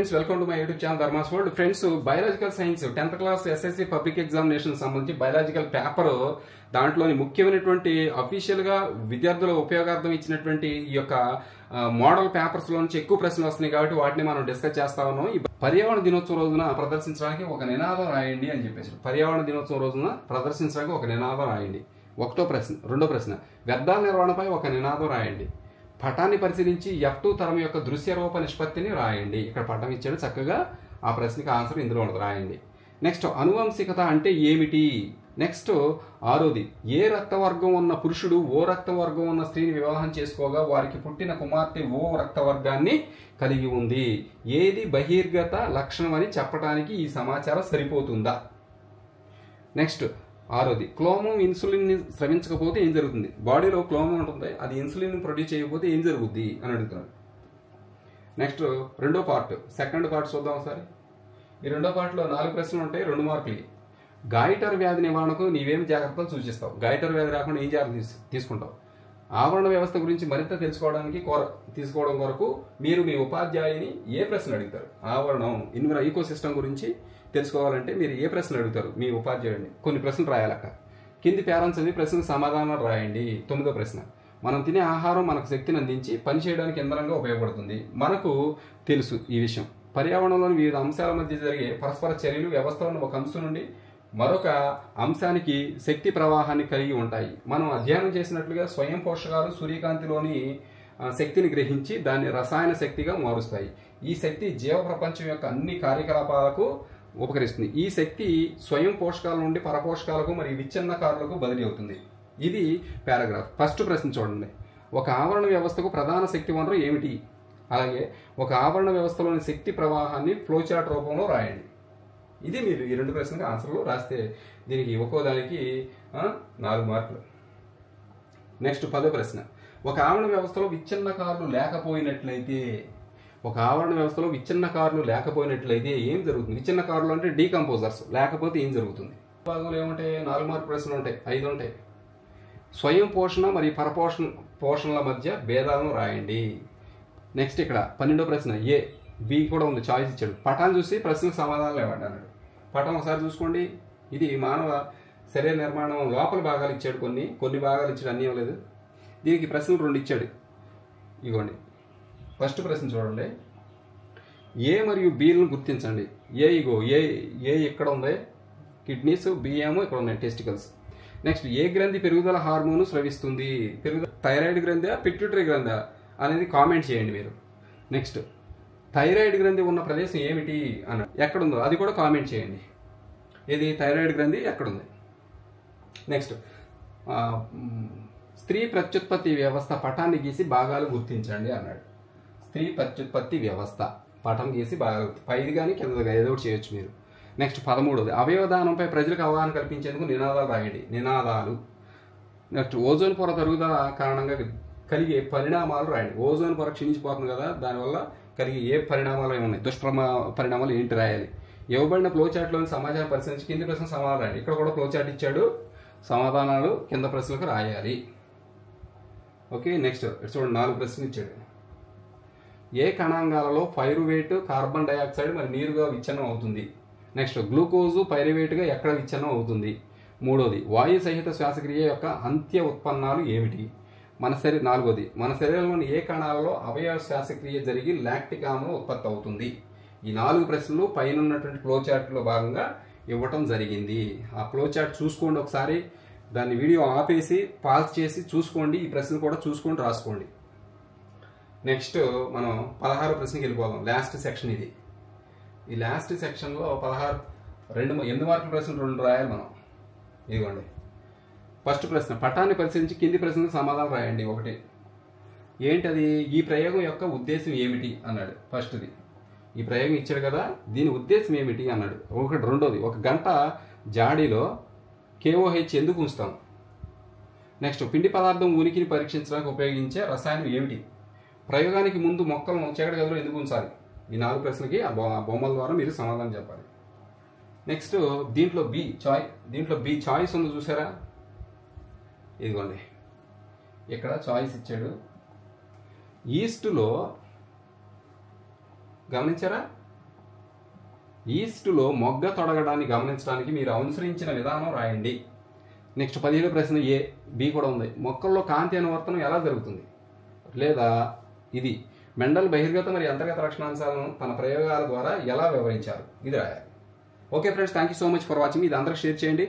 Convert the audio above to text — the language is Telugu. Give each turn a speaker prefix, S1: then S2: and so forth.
S1: Friends, welcome to my YouTube channel Dharma's world. Friends, biological science 10th class SSC public examination సంబంధించి బయాలజికల్ పేపర్ దాంట్లోని ముఖ్యమైనటువంటి అఫీషియల్ గా విద్యార్థుల ఉపయోగార్థం ఇచ్చినటువంటి ఈ యొక్క మోడల్ పేపర్స్ లో నుంచి ఎక్కువ ప్రశ్నలు వస్తున్నాయి కాబట్టి వాటిని మనం డిస్కస్ చేస్తా ఉన్నాం. ఈ పర్యావరణ దినోత్సవం రోజున ప్రదర్శించడానికి ఒక నినాదం రాయండి అని చెప్పేసి, పర్యావరణ దినోత్సవం రోజున ప్రదర్శించడానికి ఒక నినాదం రాయండి. ఒకటో ప్రశ్న. రెండో ప్రశ్న, వ్యర్థాల నిర్వహణపై ఒక నినాదం రాయండి. పటాన్ని పరిశీలించి F2 తరం యొక్క దృశ్య రూప నిష్పత్తిని రాయండి. ఇక్కడ పటం ఇచ్చాడు, చక్కగా ఆ ప్రశ్నకి ఆన్సర్ ఇందులో ఉండదు, రాయండి. నెక్స్ట్, అనువంశికత అంటే ఏమిటి? నెక్స్ట్, ఆరోది, ఏ రక్తవర్గం ఉన్న పురుషుడు ఓ రక్తవర్గం ఉన్న స్త్రీని వివాహం చేసుకోగా వారికి పుట్టిన కుమార్తె ఓ రక్తవర్గాన్ని కలిగి ఉంది. ఏది బహిర్గత లక్షణం అని చెప్పడానికి ఈ సమాచారం సరిపోతుందా? నెక్స్ట్, ఆరోది, క్లోమం ఇన్సులిన్ ని స్రవించకపోతే ఏం జరుగుతుంది? బాడీలో క్లోమం ఉంటుంది, అది ఇన్సులిన్ ప్రొడ్యూస్ చేయకపోతే ఏం జరుగుద్ది అని అడుగుతున్నాడు. నెక్స్ట్, రెండో పార్ట్, సెకండ్ పార్ట్ చూద్దాం ఒకసారి. ఈ రెండో పార్ట్లో 4 ప్రశ్నలు ఉంటాయి, 2 మార్కులు. గాయిటర్ వ్యాధి నివారణకు నీవేం జాగ్రత్తలు సూచిస్తావు? గాయిటర్ వ్యాధి రాకుండా ఏం జాగ్రత్తలు తీసుకుంటావు? ఆవరణ వ్యవస్థ గురించి మరింత తీసుకోవడం కొరకు మీరు మీ ఉపాధ్యాయుని ఏ ప్రశ్నలు అడుగుతారు? ఆవరణం ఈకో సిస్టమ్ గురించి తెలుసుకోవాలంటే మీరు ఏ ప్రశ్నలు అడుగుతారు మీ ఉపాధ్యాయుడిని? కొన్ని ప్రశ్నలు రాయాలక్క. కింది పేరం చదివి ప్రశ్నకు సమాధానాలు రాయండి. 9వ ప్రశ్న, మనం తినే ఆహారం మనకు శక్తిని అందించి పని చేయడానికి యంత్రంగా ఉపయోగపడుతుంది. మనకు తెలుసు ఈ విషయం. పర్యావరణంలోని వివిధ అంశాల మధ్య జరిగే పరస్పర చర్యలు వ్యవస్థలను ఒక అంశం నుండి మరొక అంశానికి శక్తి ప్రవాహాన్ని కలిగి ఉంటాయి. మనం అధ్యయనం చేసినట్లుగా స్వయం పోషకాలు సూర్యకాంతిలోని శక్తిని గ్రహించి దాన్ని రసాయన శక్తిగా మారుస్తాయి. ఈ శక్తి జీవ ప్రపంచం యొక్క అన్ని కార్యకలాపాలకు ఉపకరిస్తుంది. ఈ శక్తి స్వయం పోషకాల నుండి పరపోషకాలకు మరియు విచ్ఛిన్నకారులకు బదిలీ అవుతుంది. ఇది పారాగ్రాఫ్. ఫస్ట్ ప్రశ్న చూడండి. ఒక ఆవరణ వ్యవస్థకు ప్రధాన శక్తి వనరు ఏమిటి? అలాగే ఒక ఆవరణ వ్యవస్థలోని శక్తి ప్రవాహాన్ని ఫ్లోచార్ట్ రూపంలో రాయండి. ఇది మీరు ఈ 2 ప్రశ్నలకు ఆన్సర్లు రాస్తే దీనికి ఒక్కోదానికి 4 మార్కులు. నెక్స్ట్, 10వ ప్రశ్న, ఒక ఆవరణ వ్యవస్థలో విచ్ఛిన్నకారులు లేకపోయినట్లయితే ఏం జరుగుతుంది? విచ్ఛిన్నకారులు అంటే డీకంపోజర్స్, లేకపోతే ఏం జరుగుతుంది? భాగంలో ఏముంటాయి? 4 మార్కు ప్రశ్నలు ఉంటాయి, 5 ఉంటాయి. స్వయం పోషణ మరియు పోషణల మధ్య భేదాలను రాయండి. నెక్స్ట్, ఇక్కడ 12వ ప్రశ్న, ఏ బి కూడా ఉంది, చాయిస్ ఇచ్చాడు. పటాన్ని చూసి ప్రశ్నకు సమాధానాలు ఇవ్వండి అన్నాడు. పటం ఒకసారి చూసుకోండి. ఇది మానవ శరీర నిర్మాణం లోపల భాగాలు ఇచ్చాడు, కొన్ని భాగాలు ఇచ్చాడు, అన్నీ ఇవ్వలేదు. దీనికి ప్రశ్నలు 2 ఇచ్చాడు. ఇగోండి, ఫస్ట్ ప్రశ్న చూడండి. ఏ మరియు బిలను గుర్తించండి. ఏ ఇక్కడ ఉంది కిడ్నీస్, బి ఏమో ఇక్కడ ఉన్నాయి టెస్టికల్స్. నెక్స్ట్, ఏ గ్రంథి పెరుగుదల హార్మోన్ స్రవిస్తుంది? థైరాయిడ్ గ్రంథి, పిట్యూటరీ గ్రంథి అనేది కామెంట్ చేయండి మీరు. నెక్స్ట్, థైరాయిడ్ గ్రంథి ఉన్న ప్రదేశం ఏమిటి అన్న ఎక్కడుందో అది కూడా కామెంట్ చేయండి. ఇది థైరాయిడ్ గ్రంథి ఎక్కడుంది? నెక్స్ట్, స్త్రీ ప్రత్యుత్పత్తి వ్యవస్థ పటాన్ని గీసి భాగాలు గుర్తించండి అన్నాడు. స్త్రీ ప్రత్యుత్పత్తి వ్యవస్థ పటం గీసి భాగాలు, పైది కానీ కింద ఏదో ఒకటి చేయొచ్చు మీరు. నెక్స్ట్, 13వది, అవయవదానంపై ప్రజలకు అవగాహన కల్పించేందుకు నినాదాలు రాయండి. నినాదాలు. నెక్స్ట్, ఓజోన్ పొర తరుగుదల కారణంగా కలిగే పరిణామాలు రాయండి. ఓజోన్ పొర క్షీణించిపోతుంది కదా, దానివల్ల కలిగే ఏ పరిణామాలు ఏమున్నాయి, పరిణామాలు ఏంటి రాయాలి. ఇవ్వబడిన ఫ్లోచార్ట్లోని సమాచారం పరిశీలించి కింది ప్రశ్న సమాధానం రాయండి. ఇక్కడ కూడా ఫ్లోచార్ట్ ఇచ్చాడు, సమాధానాలు కింద ప్రశ్నలకు రాయాలి. ఓకే. నెక్స్ట్ చూడండి, 4 ప్రశ్నలు ఇచ్చాడు. ఏ కణాంగాలలో పైరువేట్ కార్బన్ డైఆక్సైడ్ మరి నీరుగా విచ్ఛిన్నం అవుతుంది? నెక్స్ట్, గ్లూకోజు పైరువేట్గా ఎక్కడ విచ్ఛిన్నం అవుతుంది? 3వది, వాయు సహిత శ్వాసక్రియ యొక్క అంత్య ఉత్పన్నాలు ఏమిటి? 4వది, మన శరీరంలోని ఏ కణాలలో అవయవ శ్వాసక్రియ జరిగి లాక్టిక్ ఆమ్లం ఉత్పత్తి అవుతుంది? ఈ 4 ప్రశ్నలు పైన ఉన్నటువంటి ఫ్లోచార్ట్లో భాగంగా ఇవ్వటం జరిగింది. ఆ ఫ్లోచార్ట్ చూసుకోండి ఒకసారి, దాన్ని వీడియో ఆపేసి పాజ్ చేసి చూసుకోండి, ఈ ప్రశ్నలు కూడా చూసుకొని రాసుకోండి. నెక్స్ట్, మనం 16వ ప్రశ్నకి వెళ్ళిపోదాం. లాస్ట్ సెక్షన్ ఇది. ఈ లాస్ట్ సెక్షన్లో 8 మార్కుల ప్రశ్నలు 2 రాయాలి మనం. ఇదిగోండి, ఫస్ట్ ప్రశ్న, పటాన్ని పరిశీలించి కింది ప్రశ్నకు సమాధానం రాయండి. 1, ఏంటది? ఈ ప్రయోగం యొక్క ఉద్దేశం ఏమిటి అన్నాడు. ఫస్ట్ది, ఈ ప్రయోగం ఇచ్చాడు కదా, దీని ఉద్దేశం ఏమిటి అన్నాడు. 2వది, ఒక గంట జాడీలో KOH ఎందుకు ఉంచుతాం? నెక్స్ట్, పిండి పదార్థం ఉనికిని పరీక్షించడానికి ఉపయోగించే రసాయనం ఏమిటి? ప్రయోగానికి ముందు మొక్కలను చీకటి గదిలో ఎందుకు ఉంచాలి? ఈ 4 ప్రశ్నలకి ఆ బొమ్మల ద్వారా మీరు సమాధానం చెప్పాలి. నెక్స్ట్, దీంట్లో బి చాయిస్ ఉంది చూసారా? ఇదిగోండి, ఇక్కడ చాయిస్ ఇచ్చాడు. ఈస్ట్లో గమనించారా? ఈస్టులో మొగ్గ తొడగడాన్ని గమనించడానికి మీరు అనుసరించిన విధానం రాయండి. నెక్స్ట్ 17 ప్రశ్న ఏ, బి కూడా ఉంది. మొక్కల్లో కాంతి అనువర్తనం ఎలా జరుగుతుంది? లేదా ఇది మెండల్ బహిర్గత మరియు అంతర్గత లక్షణాంశాలను తన ప్రయోగాల ద్వారా ఎలా వివరించారు? ఇది రాయాలి. Okay friends, thank you so much for watching. ఇది అందరికి షేర్ చేయండి.